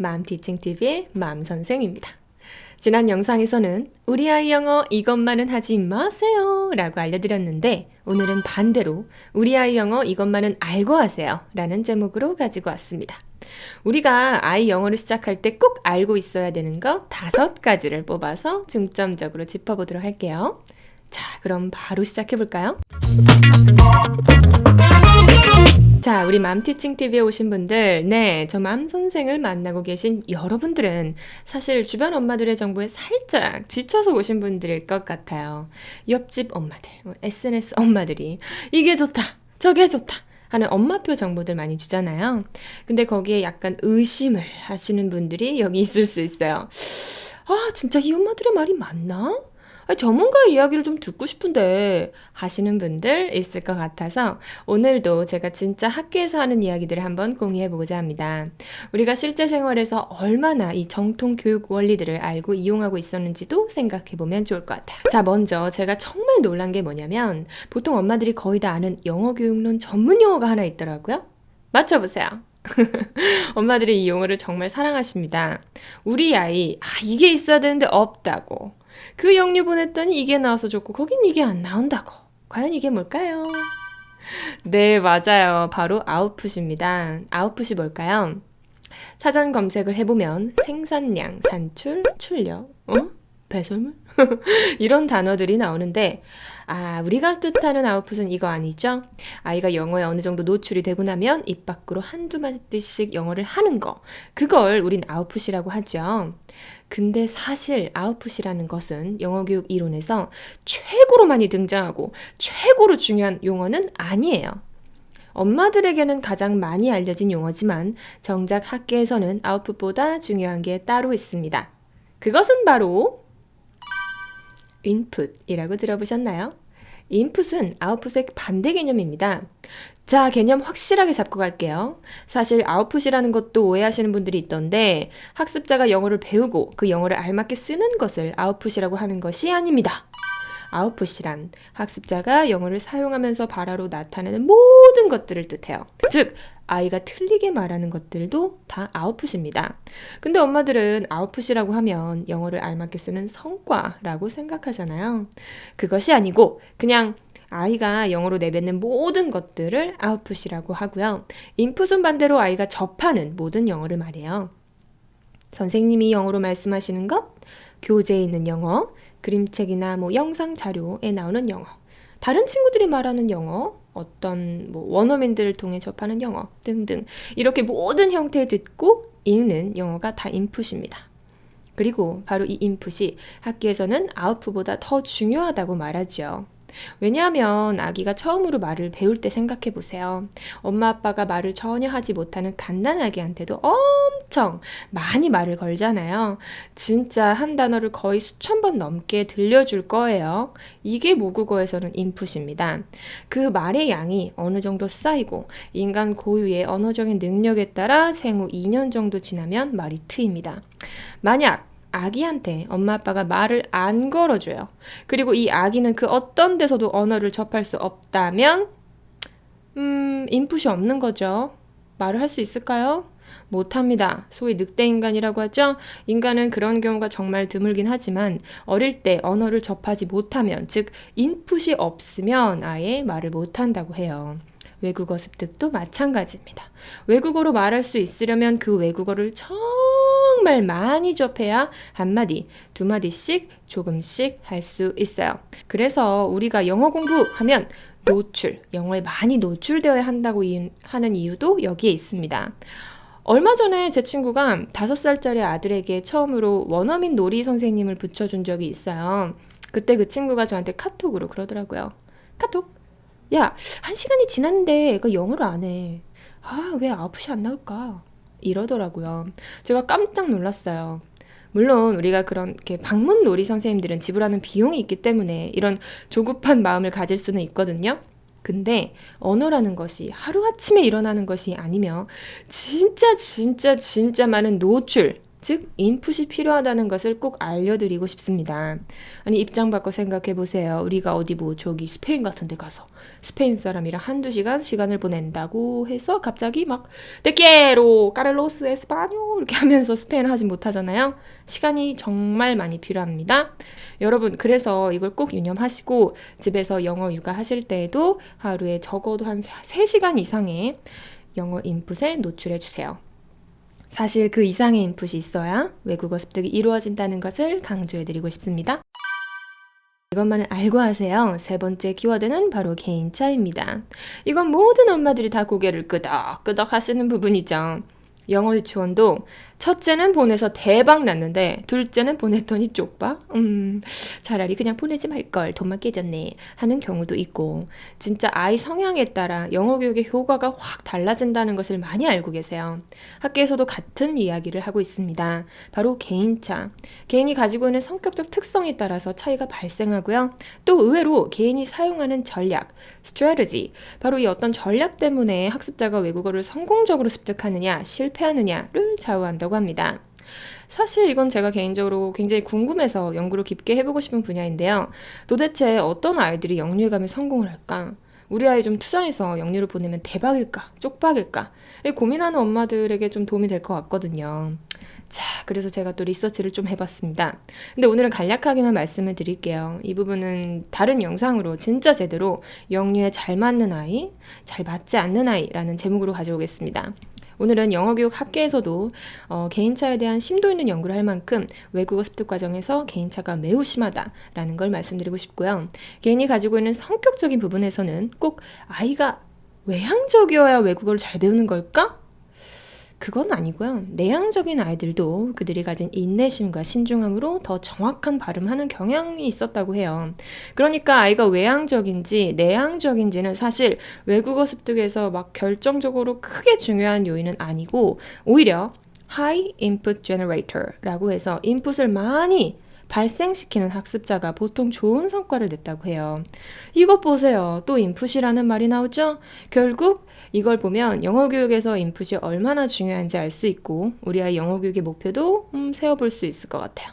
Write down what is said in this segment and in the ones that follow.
맘티칭TV의 맘선생입니다. 지난 영상에서는 우리 아이 영어 이것만은 하지 마세요 라고 알려드렸는데 오늘은 반대로 우리 아이 영어 이것만은 알고 하세요 라는 제목으로 가지고 왔습니다. 우리가 아이 영어를 시작할 때 꼭 알고 있어야 되는 거 5가지를 뽑아서 중점적으로 짚어보도록 할게요. 자, 그럼 바로 시작해볼까요? 자, 우리 맘티칭TV에 오신 분들, 네, 저 맘선생을 만나고 계신 여러분들은 사실 주변 엄마들의 정보에 살짝 지쳐서 오신 분들일 것 같아요. 옆집 엄마들, SNS 엄마들이 이게 좋다, 저게 좋다 하는 엄마표 정보들 많이 주잖아요. 근데 거기에 약간 의심을 하시는 분들이 여기 있을 수 있어요. 아, 진짜 이 엄마들의 말이 맞나? 전문가의 이야기를 좀 듣고 싶은데 하시는 분들 있을 것 같아서 오늘도 제가 진짜 학교에서 하는 이야기들을 한번 공유해보고자 합니다. 우리가 실제 생활에서 얼마나 이 정통 교육 원리들을 알고 이용하고 있었는지도 생각해보면 좋을 것 같아요. 자, 먼저 제가 정말 놀란 게 뭐냐면 보통 엄마들이 거의 다 아는 영어 교육론 전문 용어가 하나 있더라고요. 맞춰보세요. 엄마들이 이 용어를 정말 사랑하십니다. 우리 아이, 이게 있어야 되는데 없다고. 그 영유 보냈더니 이게 나와서 좋고 거긴 이게 안 나온다고. 과연 이게 뭘까요? 네, 맞아요. 바로 아웃풋입니다. 아웃풋이 뭘까요? 사전 검색을 해보면 생산량, 산출, 출력, 배설물? 이런 단어들이 나오는데 우리가 뜻하는 아웃풋은 이거 아니죠? 아이가 영어에 어느 정도 노출이 되고 나면 입 밖으로 한두 마디씩 영어를 하는 거, 그걸 우린 아웃풋이라고 하죠. 근데 사실 아웃풋이라는 것은 영어 교육 이론에서 최고로 많이 등장하고 최고로 중요한 용어는 아니에요. 엄마들에게는 가장 많이 알려진 용어지만 정작 학계에서는 아웃풋보다 중요한 게 따로 있습니다. 그것은 바로 인풋이라고 들어보셨나요? 인풋은 아웃풋의 반대 개념입니다. 자, 개념 확실하게 잡고 갈게요. 사실 아웃풋이라는 것도 오해하시는 분들이 있던데 학습자가 영어를 배우고 그 영어를 알맞게 쓰는 것을 아웃풋이라고 하는 것이 아닙니다. 아웃풋이란 학습자가 영어를 사용하면서 발화로 나타내는 모든 것들을 뜻해요. 즉, 아이가 틀리게 말하는 것들도 다 아웃풋입니다. 근데 엄마들은 아웃풋이라고 하면 영어를 알맞게 쓰는 성과라고 생각하잖아요. 그것이 아니고 그냥 아이가 영어로 내뱉는 모든 것들을 아웃풋이라고 하고요. 인풋은 반대로 아이가 접하는 모든 영어를 말해요. 선생님이 영어로 말씀하시는 것, 교재에 있는 영어, 그림책이나 영상 자료에 나오는 영어, 다른 친구들이 말하는 영어, 어떤 원어민들을 통해 접하는 영어 등등 이렇게 모든 형태를 듣고 읽는 영어가 다 인풋입니다. 그리고 바로 이 인풋이 학교에서는 아웃풋보다 더 중요하다고 말하죠. 왜냐하면 아기가 처음으로 말을 배울 때 생각해 보세요. 엄마 아빠가 말을 전혀 하지 못하는 갓난아기한테도 엄청 많이 말을 걸잖아요. 진짜 한 단어를 거의 수천 번 넘게 들려줄 거예요. 이게 모국어에서는 인풋입니다. 그 말의 양이 어느 정도 쌓이고 인간 고유의 언어적인 능력에 따라 생후 2년 정도 지나면 말이 트입니다. 만약 아기한테 엄마 아빠가 말을 안 걸어줘요. 그리고 이 아기는 그 어떤 데서도 언어를 접할 수 없다면 인풋이 없는 거죠. 말을 할 수 있을까요? 못합니다. 소위 늑대인간이라고 하죠. 인간은 그런 경우가 정말 드물긴 하지만 어릴 때 언어를 접하지 못하면, 즉 인풋이 없으면 아예 말을 못한다고 해요. 외국어 습득도 마찬가지입니다. 외국어로 말할 수 있으려면 그 외국어를 정말 많이 접해야 한마디, 두마디씩 조금씩 할 수 있어요. 그래서 우리가 영어 공부하면 영어에 많이 노출되어야 한다고 하는 이유도 여기에 있습니다. 얼마 전에 제 친구가 5살짜리 아들에게 처음으로 원어민 놀이 선생님을 붙여준 적이 있어요. 그때 그 친구가 저한테 카톡으로 그러더라고요. 카톡? 야, 1시간이 지났는데 애가 영어를 안 해. 왜 아웃풋이 안 나올까? 이러더라고요. 제가 깜짝 놀랐어요. 물론 우리가 그렇게 방문 놀이 선생님들은 지불하는 비용이 있기 때문에 이런 조급한 마음을 가질 수는 있거든요. 근데 언어라는 것이 하루아침에 일어나는 것이 아니며 진짜 많은 노출, 즉 인풋이 필요하다는 것을 꼭 알려드리고 싶습니다. 아니 입장 바꿔 생각해 보세요. 우리가 어디 뭐 저기 스페인 같은 데 가서 스페인 사람이랑 한두 시간 시간을 보낸다고 해서 갑자기 막 데케로 까를로스 에스파뇰 이렇게 하면서 스페인을 하지 못하잖아요. 시간이 정말 많이 필요합니다. 여러분 그래서 이걸 꼭 유념하시고 집에서 영어 육아하실 때에도 하루에 적어도 한 3시간 이상의 영어 인풋에 노출해 주세요. 사실 그 이상의 인풋이 있어야 외국어 습득이 이루어진다는 것을 강조해드리고 싶습니다. 이것만은 알고 하세요. 세 번째 키워드는 바로 개인차입니다. 이건 모든 엄마들이 다 고개를 끄덕끄덕 하시는 부분이죠. 영어 유치원도 첫째는 보내서 대박 났는데 둘째는 보냈더니 쪽박? 차라리 그냥 보내지 말걸 돈만 깨졌네 하는 경우도 있고 진짜 아이 성향에 따라 영어 교육의 효과가 확 달라진다는 것을 많이 알고 계세요. 학교에서도 같은 이야기를 하고 있습니다. 바로 개인차. 개인이 가지고 있는 성격적 특성에 따라서 차이가 발생하고요. 또 의외로 개인이 사용하는 전략, strategy, 바로 이 어떤 전략 때문에 학습자가 외국어를 성공적으로 습득하느냐 실패하느냐를 좌우한다고 합니다. 사실 이건 제가 개인적으로 굉장히 궁금해서 연구를 깊게 해보고 싶은 분야인데요. 도대체 어떤 아이들이 영유에 가면 성공을 할까? 우리 아이 좀 투자해서 영유를 보내면 대박일까? 쪽박일까? 고민하는 엄마들에게 좀 도움이 될 것 같거든요. 자, 그래서 제가 또 리서치를 좀 해봤습니다. 근데 오늘은 간략하게만 말씀을 드릴게요. 이 부분은 다른 영상으로 진짜 제대로 영유에 잘 맞는 아이, 잘 맞지 않는 아이라는 제목으로 가져오겠습니다. 오늘은 영어교육 학계에서도 개인차에 대한 심도 있는 연구를 할 만큼 외국어 습득 과정에서 개인차가 매우 심하다라는 걸 말씀드리고 싶고요. 개인이 가지고 있는 성격적인 부분에서는 꼭 아이가 외향적이어야 외국어를 잘 배우는 걸까? 그건 아니고요. 내향적인 아이들도 그들이 가진 인내심과 신중함으로 더 정확한 발음하는 경향이 있었다고 해요. 그러니까 아이가 외향적인지 내향적인지는 사실 외국어 습득에서 막 결정적으로 크게 중요한 요인은 아니고 오히려 High Input Generator라고 해서 인풋을 많이 발생시키는 학습자가 보통 좋은 성과를 냈다고 해요. 이것 보세요. 또 인풋이라는 말이 나오죠? 결국 이걸 보면 영어 교육에서 인풋이 얼마나 중요한지 알 수 있고 우리 아이 영어 교육의 목표도 세워볼 수 있을 것 같아요.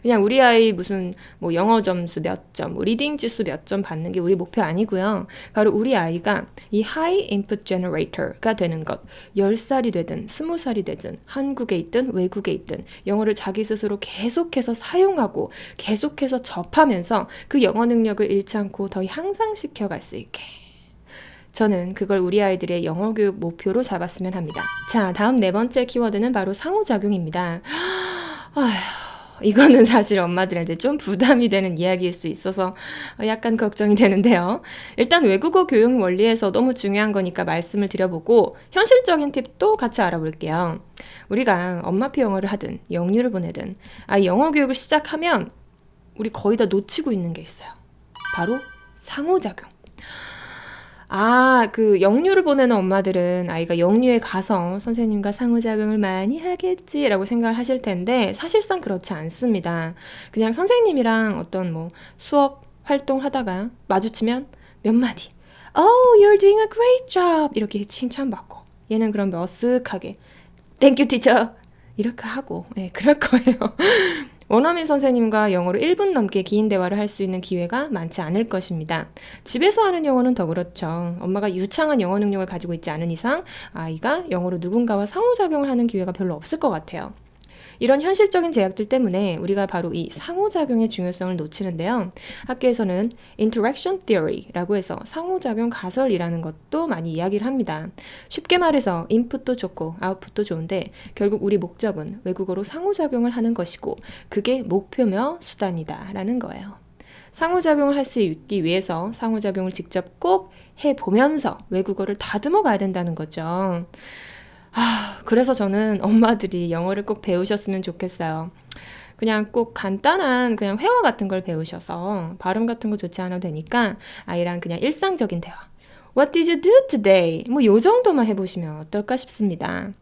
그냥 우리 아이 무슨 뭐 영어 점수 몇 점, 뭐 리딩 지수 몇 점 받는 게 우리 목표 아니고요. 바로 우리 아이가 이 High Input Generator가 되는 것. 10살이 되든 20살이 되든 한국에 있든 외국에 있든 영어를 자기 스스로 계속해서 사용하고 계속해서 접하면서 그 영어 능력을 잃지 않고 더 향상시켜 갈 수 있게. 저는 그걸 우리 아이들의 영어 교육 목표로 잡았으면 합니다. 자, 다음 네 번째 키워드는 바로 상호작용입니다. 아휴, 이거는 사실 엄마들한테 좀 부담이 되는 이야기일 수 있어서 약간 걱정이 되는데요. 일단 외국어 교육 원리에서 너무 중요한 거니까 말씀을 드려보고 현실적인 팁도 같이 알아볼게요. 우리가 엄마표 영어를 하든 영유를 보내든 영어 교육을 시작하면 우리 거의 다 놓치고 있는 게 있어요. 바로 상호작용. 그 영유를 보내는 엄마들은 아이가 영유에 가서 선생님과 상호작용을 많이 하겠지라고 생각을 하실 텐데 사실상 그렇지 않습니다. 그냥 선생님이랑 어떤 뭐 수업 활동하다가 마주치면 몇 마디 Oh, you're doing a great job 이렇게 칭찬받고 얘는 그럼 머쓱하게 Thank you, teacher 이렇게 하고 그럴 거예요. 원어민 선생님과 영어로 1분 넘게 긴 대화를 할 수 있는 기회가 많지 않을 것입니다. 집에서 하는 영어는 더 그렇죠. 엄마가 유창한 영어 능력을 가지고 있지 않은 이상 아이가 영어로 누군가와 상호작용을 하는 기회가 별로 없을 것 같아요. 이런 현실적인 제약들 때문에 우리가 바로 이 상호작용의 중요성을 놓치는데요. 학계에서는 Interaction Theory라고 해서 상호작용 가설이라는 것도 많이 이야기를 합니다. 쉽게 말해서 인풋도 좋고 아웃풋도 좋은데 결국 우리 목적은 외국어로 상호작용을 하는 것이고 그게 목표며 수단이다 라는 거예요. 상호작용을 할 수 있기 위해서 상호작용을 직접 꼭 해보면서 외국어를 다듬어 가야 된다는 거죠. 그래서 저는 엄마들이 영어를 꼭 배우셨으면 좋겠어요. 그냥 꼭 간단한 그냥 회화 같은 걸 배우셔서 발음 같은 거 좋지 않아도 되니까 아이랑 그냥 일상적인 대화. What did you do today? 뭐 요 정도만 해보시면 어떨까 싶습니다.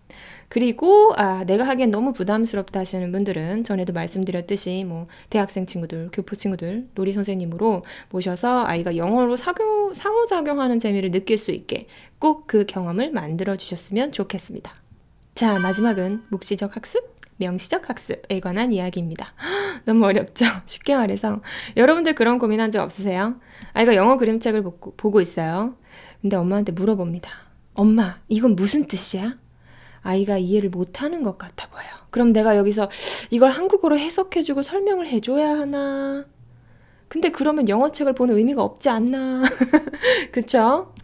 그리고 내가 하기엔 너무 부담스럽다 하시는 분들은 전에도 말씀드렸듯이 뭐 대학생 친구들, 교포 친구들, 놀이 선생님으로 모셔서 아이가 영어로 상호작용하는 재미를 느낄 수 있게 꼭 그 경험을 만들어 주셨으면 좋겠습니다. 자, 마지막은 묵시적 학습, 명시적 학습에 관한 이야기입니다. 너무 어렵죠? 쉽게 말해서 여러분들 그런 고민한 적 없으세요? 아이가 영어 그림책을 보고 있어요. 근데 엄마한테 물어봅니다. 엄마, 이건 무슨 뜻이야? 아이가 이해를 못하는 것 같아 보여요. 그럼 내가 여기서 이걸 한국어로 해석해주고 설명을 해줘야 하나? 근데 그러면 영어책을 보는 의미가 없지 않나? 그쵸?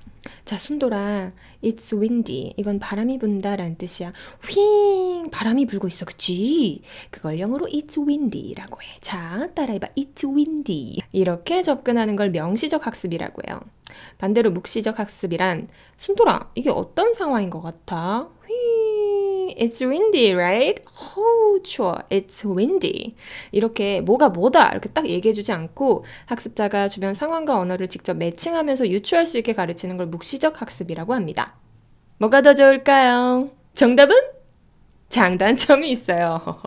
자, 순돌아, it's windy. 이건 바람이 분다라는 뜻이야. 휘잉, 바람이 불고 있어. 그치? 그걸 영어로 it's windy라고 해. 자, 따라해봐. it's windy. 이렇게 접근하는 걸 명시적 학습이라고 해요. 반대로 묵시적 학습이란 순돌아, 이게 어떤 상황인 것 같아? It's windy, right? 추워. It's windy. 이렇게 뭐가 뭐다 이렇게 딱 얘기해주지 않고 학습자가 주변 상황과 언어를 직접 매칭하면서 유추할 수 있게 가르치는 걸 묵시적 학습이라고 합니다. 뭐가 더 좋을까요? 정답은? 장단점이 있어요.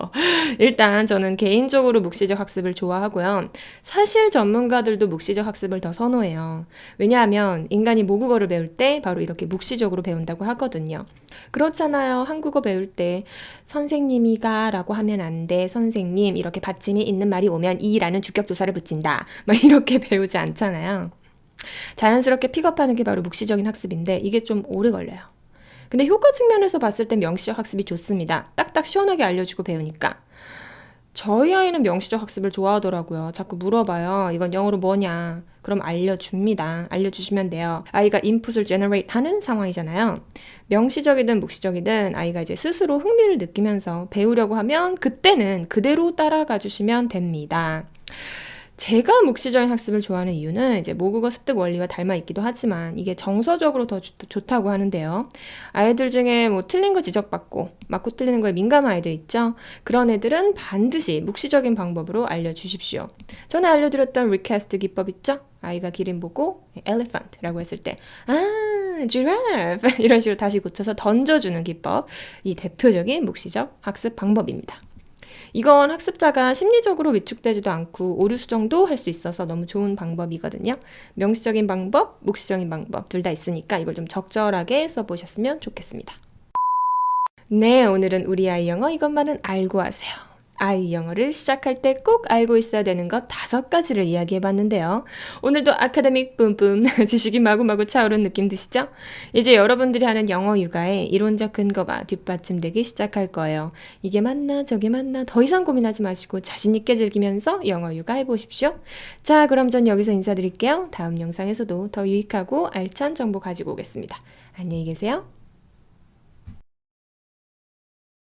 일단 저는 개인적으로 묵시적 학습을 좋아하고요. 사실 전문가들도 묵시적 학습을 더 선호해요. 왜냐하면 인간이 모국어를 배울 때 바로 이렇게 묵시적으로 배운다고 하거든요. 그렇잖아요. 한국어 배울 때 선생님이가 라고 하면 안 돼. 선생님 이렇게 받침이 있는 말이 오면 이라는 주격조사를 붙인다. 막 이렇게 배우지 않잖아요. 자연스럽게 픽업하는 게 바로 묵시적인 학습인데 이게 좀 오래 걸려요. 근데 효과 측면에서 봤을 땐 명시적 학습이 좋습니다. 딱딱 시원하게 알려주고 배우니까. 저희 아이는 명시적 학습을 좋아하더라고요. 자꾸 물어봐요. 이건 영어로 뭐냐? 그럼 알려줍니다. 알려주시면 돼요. 아이가 인풋을 generate 하는 상황이잖아요. 명시적이든 묵시적이든 아이가 이제 스스로 흥미를 느끼면서 배우려고 하면 그때는 그대로 따라가 주시면 됩니다. 제가 묵시적인 학습을 좋아하는 이유는 이제 모국어 습득 원리와 닮아 있기도 하지만 이게 정서적으로 더 좋다고 하는데요. 아이들 중에 뭐 틀린 거 지적받고 맞고 틀리는 거에 민감한 아이들 있죠? 그런 애들은 반드시 묵시적인 방법으로 알려주십시오. 전에 알려드렸던 recast 기법 있죠? 아이가 기린 보고 elephant라고 했을 때 giraffe 이런 식으로 다시 고쳐서 던져주는 기법, 이 대표적인 묵시적 학습 방법입니다. 이건 학습자가 심리적으로 위축되지도 않고 오류 수정도 할 수 있어서 너무 좋은 방법이거든요. 명시적인 방법, 묵시적인 방법 둘 다 있으니까 이걸 좀 적절하게 써보셨으면 좋겠습니다. 네, 오늘은 우리 아이 영어 이것만은 알고 하세요. 아이 영어를 시작할 때 꼭 알고 있어야 되는 것 5가지를 이야기해봤는데요. 오늘도 아카데믹 뿜뿜 지식이 마구마구 차오른 느낌 드시죠? 이제 여러분들이 하는 영어 육아에 이론적 근거가 뒷받침되기 시작할 거예요. 이게 맞나 저게 맞나 더 이상 고민하지 마시고 자신있게 즐기면서 영어 육아 해보십시오. 자, 그럼 전 여기서 인사드릴게요. 다음 영상에서도 더 유익하고 알찬 정보 가지고 오겠습니다. 안녕히 계세요.